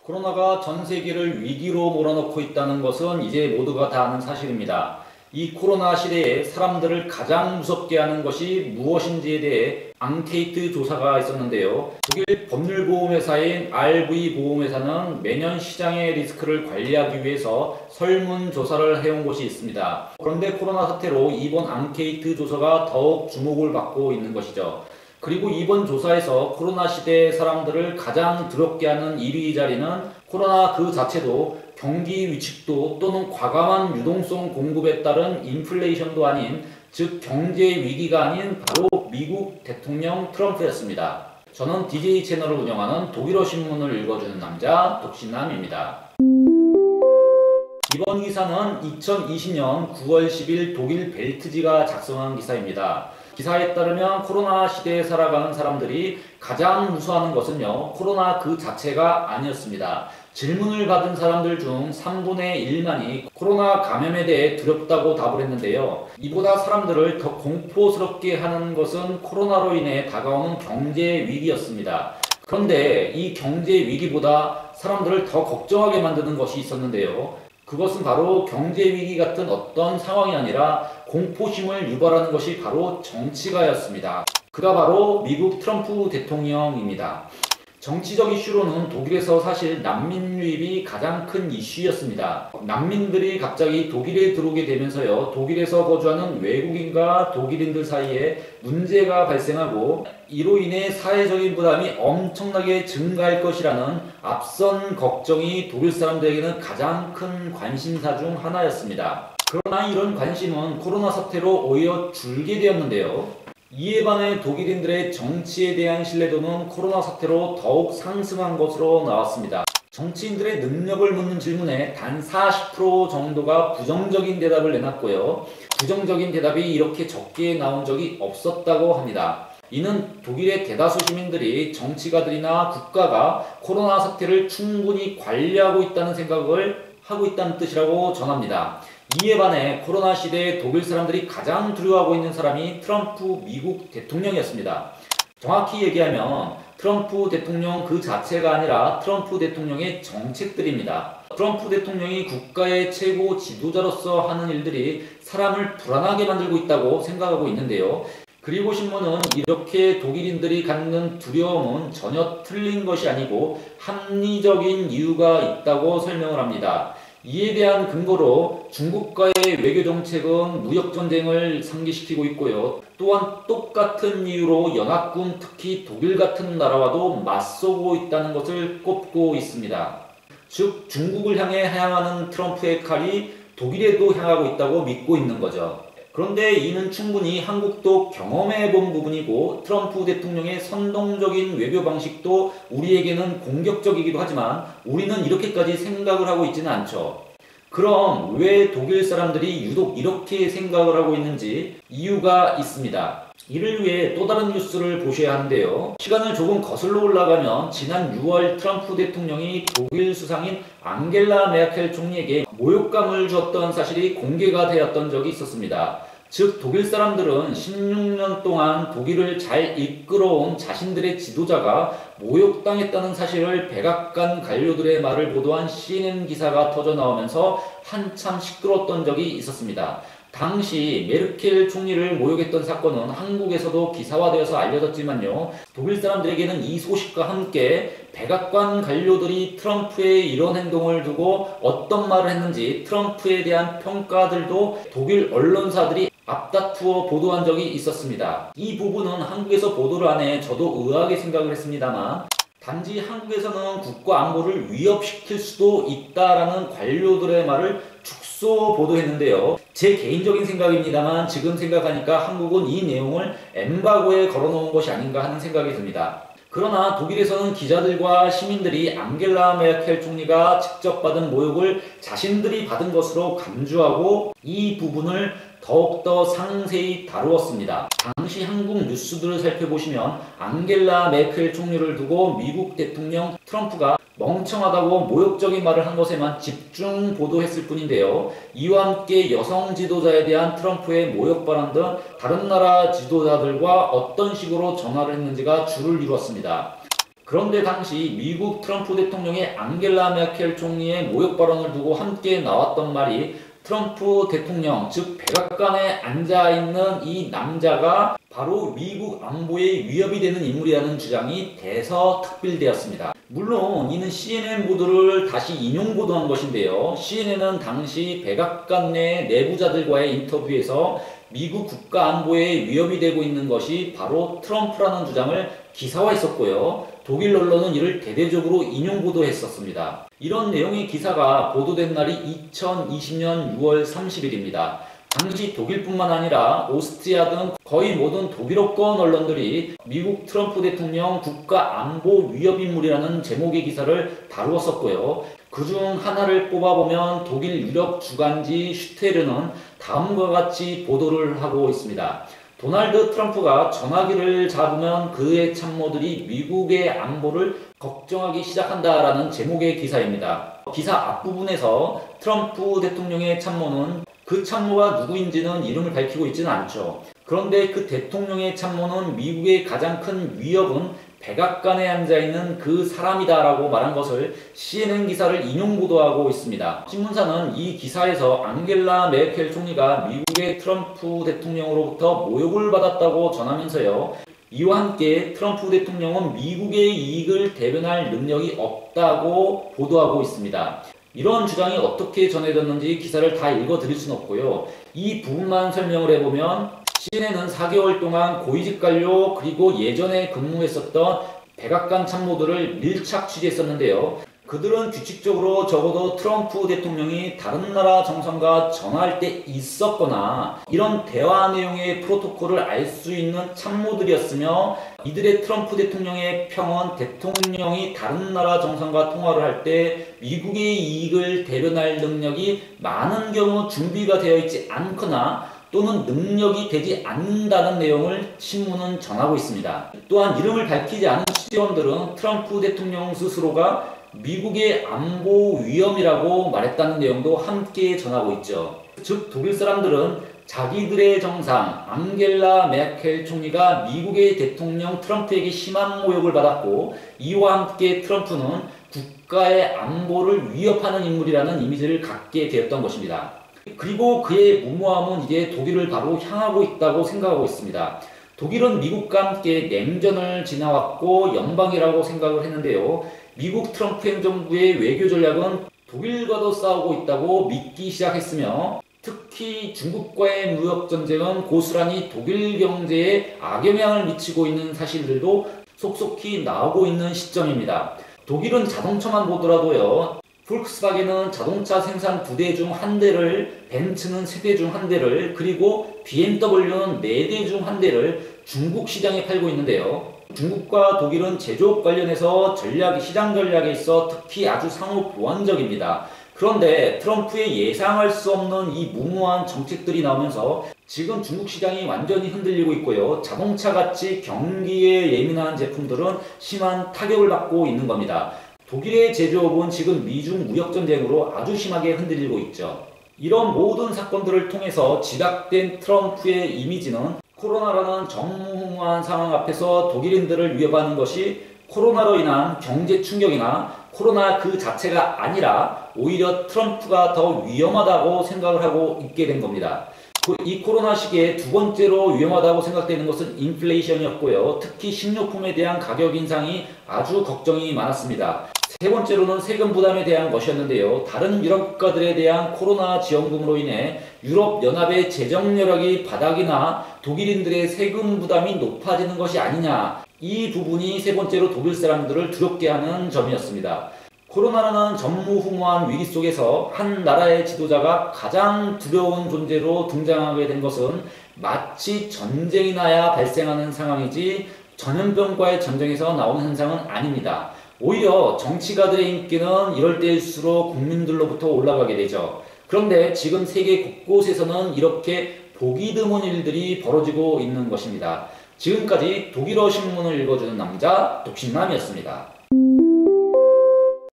코로나가 전 세계를 위기로 몰아넣고 있다는 것은 이제 모두가 다 아는 사실입니다. 이 코로나 시대에 사람들을 가장 무섭게 하는 것이 무엇인지에 대해 앙케이트 조사가 있었는데요. 독일 법률보험회사인 RV 보험회사는 매년 시장의 리스크를 관리하기 위해서 설문조사를 해온 곳이 있습니다. 그런데 코로나 사태로 이번 앙케이트 조사가 더욱 주목을 받고 있는 것이죠. 그리고 이번 조사에서 코로나 시대의 사람들을 가장 두렵게 하는 1위 자리는 코로나 그 자체도 경기 위축도 또는 과감한 유동성 공급에 따른 인플레이션도 아닌, 즉 경제 위기가 아닌 바로 미국 대통령 트럼프였습니다. 저는 DJ 채널을 운영하는 독일어 신문을 읽어주는 남자 독신남입니다. 이번 기사는 2020년 9월 10일 독일 벨트지가 작성한 기사입니다. 기사에 따르면 코로나 시대에 살아가는 사람들이 가장 무서워하는 것은요, 코로나 그 자체가 아니었습니다. 질문을 받은 사람들 중 3분의 1만이 코로나 감염에 대해 두렵다고 답을 했는데요. 이보다 사람들을 더 공포스럽게 하는 것은 코로나로 인해 다가오는 경제 위기였습니다. 그런데 이 경제 위기보다 사람들을 더 걱정하게 만드는 것이 있었는데요. 그것은 바로 경제 위기 같은 어떤 상황이 아니라 공포심을 유발하는 것이 바로 정치가였습니다. 그가 바로 미국 트럼프 대통령입니다. 정치적 이슈로는 독일에서 사실 난민 유입이 가장 큰 이슈였습니다. 난민들이 갑자기 독일에 들어오게 되면서요, 독일에서 거주하는 외국인과 독일인들 사이에 문제가 발생하고 이로 인해 사회적인 부담이 엄청나게 증가할 것이라는 앞선 걱정이 독일 사람들에게는 가장 큰 관심사 중 하나였습니다. 그러나 이런 관심은 코로나 사태로 오히려 줄게 되었는데요. 이에 반해 독일인들의 정치에 대한 신뢰도는 코로나 사태로 더욱 상승한 것으로 나왔습니다. 정치인들의 능력을 묻는 질문에 단 40% 정도가 부정적인 대답을 내놨고요. 부정적인 대답이 이렇게 적게 나온 적이 없었다고 합니다. 이는 독일의 대다수 시민들이 정치가들이나 국가가 코로나 사태를 충분히 관리하고 있다는 생각을 하고 있다는 뜻이라고 전합니다. 이에 반해 코로나 시대에 독일 사람들이 가장 두려워하고 있는 사람이 트럼프 미국 대통령이었습니다. 정확히 얘기하면 트럼프 대통령 그 자체가 아니라 트럼프 대통령의 정책들입니다. 트럼프 대통령이 국가의 최고 지도자로서 하는 일들이 사람을 불안하게 만들고 있다고 생각하고 있는데요. 그리고 신문은 이렇게 독일인들이 갖는 두려움은 전혀 틀린 것이 아니고 합리적인 이유가 있다고 설명을 합니다. 이에 대한 근거로 중국과의 외교정책은 무역전쟁을 상기시키고 있고요. 또한 똑같은 이유로 연합군, 특히 독일 같은 나라와도 맞서고 있다는 것을 꼽고 있습니다. 즉 중국을 향하는 트럼프의 칼이 독일에도 향하고 있다고 믿고 있는 거죠. 그런데 이는 충분히 한국도 경험해 본 부분이고 트럼프 대통령의 선동적인 외교 방식도 우리에게는 공격적이기도 하지만 우리는 이렇게까지 생각을 하고 있지는 않죠. 그럼 왜 독일 사람들이 유독 이렇게 생각을 하고 있는지 이유가 있습니다. 이를 위해 또 다른 뉴스를 보셔야 하는데요. 시간을 조금 거슬러 올라가면 지난 6월 트럼프 대통령이 독일 수상인 앙겔라 메르켈 총리에게 모욕감을 주었던 사실이 공개가 되었던 적이 있었습니다. 즉 독일 사람들은 16년 동안 독일을 잘 이끌어온 자신들의 지도자가 모욕당했다는 사실을 백악관 관료들의 말을 보도한 CNN 기사가 터져나오면서 한참 시끄러웠던 적이 있었습니다. 당시 메르켈 총리를 모욕했던 사건은 한국에서도 기사화되어서 알려졌지만요. 독일 사람들에게는 이 소식과 함께 백악관 관료들이 트럼프의 이런 행동을 두고 어떤 말을 했는지 트럼프에 대한 평가들도 독일 언론사들이 앞다투어 보도한 적이 있었습니다. 이 부분은 한국에서 보도를 안 해 저도 의아하게 생각을 했습니다만 단지 한국에서는 국가 안보를 위협시킬 수도 있다라는 관료들의 말을 축소 보도했는데요. 제 개인적인 생각입니다만 지금 생각하니까 한국은 이 내용을 엠바고에 걸어놓은 것이 아닌가 하는 생각이 듭니다. 그러나 독일에서는 기자들과 시민들이 앙겔라 메르켈 총리가 직접 받은 모욕을 자신들이 받은 것으로 간주하고 이 부분을 더욱더 상세히 다루었습니다. 당시 한국 뉴스들을 살펴보시면 앙겔라 메르켈 총리를 두고 미국 대통령 트럼프가 멍청하다고 모욕적인 말을 한 것에만 집중 보도했을 뿐인데요. 이와 함께 여성 지도자에 대한 트럼프의 모욕 발언 등 다른 나라 지도자들과 어떤 식으로 전화를 했는지가 줄을 이루었습니다. 그런데 당시 미국 트럼프 대통령의 앙겔라 메켈 총리의 모욕 발언을 두고 함께 나왔던 말이 트럼프 대통령, 즉 백악관에 앉아있는 이 남자가 바로 미국 안보에 위협이 되는 인물이라는 주장이 대서특필되었습니다. 물론 이는 CNN 보도를 다시 인용 보도한 것인데요. CNN은 당시 백악관 내 내부자들과의 인터뷰에서 미국 국가안보에 위협이 되고 있는 것이 바로 트럼프라는 주장을 기사화했었고요. 독일 언론은 이를 대대적으로 인용 보도했었습니다. 이런 내용의 기사가 보도된 날이 2020년 6월 30일입니다. 당시 독일뿐만 아니라 오스트리아 등 거의 모든 독일어권 언론들이 미국 트럼프 대통령 국가안보 위협인물이라는 제목의 기사를 다루었었고요. 그중 하나를 뽑아보면 독일 유력 주간지 슈테르는 다음과 같이 보도를 하고 있습니다. 도널드 트럼프가 전화기를 잡으면 그의 참모들이 미국의 안보를 걱정하기 시작한다라는 제목의 기사입니다. 기사 앞부분에서 트럼프 대통령의 참모는 그 참모가 누구인지는 이름을 밝히고 있지는 않죠. 그런데 그 대통령의 참모는 미국의 가장 큰 위협은 백악관에 앉아있는 그 사람이다라고 말한 것을 CNN 기사를 인용 보도하고 있습니다. 신문사는 이 기사에서 앙겔라 메켈 총리가 미국의 트럼프 대통령으로부터 모욕을 받았다고 전하면서요. 이와 함께 트럼프 대통령은 미국의 이익을 대변할 능력이 없다고 보도하고 있습니다. 이런 주장이 어떻게 전해졌는지 기사를 다 읽어드릴 수는 없고요. 이 부분만 설명을 해보면 CNN은 4개월 동안 고위직 관료 그리고 예전에 근무했었던 백악관 참모들을 밀착 취재했었는데요. 그들은 규칙적으로 적어도 트럼프 대통령이 다른 나라 정상과 전화할 때 있었거나 이런 대화 내용의 프로토콜을 알 수 있는 참모들이었으며 이들의 트럼프 대통령의 평은 대통령이 다른 나라 정상과 통화를 할 때 미국의 이익을 대변할 능력이 많은 경우 준비가 되어 있지 않거나 또는 능력이 되지 않는다는 내용을 신문은 전하고 있습니다. 또한 이름을 밝히지 않은 취재원들은 트럼프 대통령 스스로가 미국의 안보 위험이라고 말했다는 내용도 함께 전하고 있죠. 즉 독일 사람들은 자기들의 정상 앙겔라 메켈 총리가 미국의 대통령 트럼프에게 심한 모욕을 받았고 이와 함께 트럼프는 국가의 안보를 위협하는 인물이라는 이미지를 갖게 되었던 것입니다. 그리고 그의 무모함은 이제 독일을 바로 향하고 있다고 생각하고 있습니다. 독일은 미국과 함께 냉전을 지나왔고 연방이라고 생각을 했는데요. 미국 트럼프 행정부의 외교 전략은 독일과도 싸우고 있다고 믿기 시작했으며 특히 중국과의 무역 전쟁은 고스란히 독일 경제에 악영향을 미치고 있는 사실들도 속속히 나오고 있는 시점입니다. 독일은 자동차만 보더라도요. 볼크스바겐은 자동차 생산 2대 중 1대를, 벤츠는 3대 중 1대를, 그리고 BMW는 4대 중 1대를 중국 시장에 팔고 있는데요. 중국과 독일은 제조업 관련해서 시장 전략에 있어 특히 아주 상호 보완적입니다. 그런데 트럼프의 예상할 수 없는 이 무모한 정책들이 나오면서 지금 중국 시장이 완전히 흔들리고 있고요. 자동차같이 경기에 예민한 제품들은 심한 타격을 받고 있는 겁니다. 독일의 제조업은 지금 미중 무역전쟁으로 아주 심하게 흔들리고 있죠. 이런 모든 사건들을 통해서 지각된 트럼프의 이미지는 코로나라는 전무후무한 상황 앞에서 독일인들을 위협하는 것이 코로나로 인한 경제 충격이나 코로나 그 자체가 아니라 오히려 트럼프가 더 위험하다고 생각을 하고 있게 된 겁니다. 이 코로나 시기에 두 번째로 위험하다고 생각되는 것은 인플레이션이었고요. 특히 식료품에 대한 가격 인상이 아주 걱정이 많았습니다. 세 번째로는 세금 부담에 대한 것이었는데요. 다른 유럽 국가들에 대한 코로나 지원금으로 인해 유럽 연합의 재정 여력이 바닥이나 독일인들의 세금 부담이 높아지는 것이 아니냐. 이 부분이 세 번째로 독일 사람들을 두렵게 하는 점이었습니다. 코로나라는 전무후무한 위기 속에서 한 나라의 지도자가 가장 두려운 존재로 등장하게 된 것은 마치 전쟁이 나야 발생하는 상황이지 전염병과의 전쟁에서 나오는 현상은 아닙니다. 오히려 정치가들의 인기는 이럴 때일수록 국민들로부터 올라가게 되죠. 그런데 지금 세계 곳곳에서는 이렇게 보기 드문 일들이 벌어지고 있는 것입니다. 지금까지 독일어 신문을 읽어주는 남자 독신남이었습니다.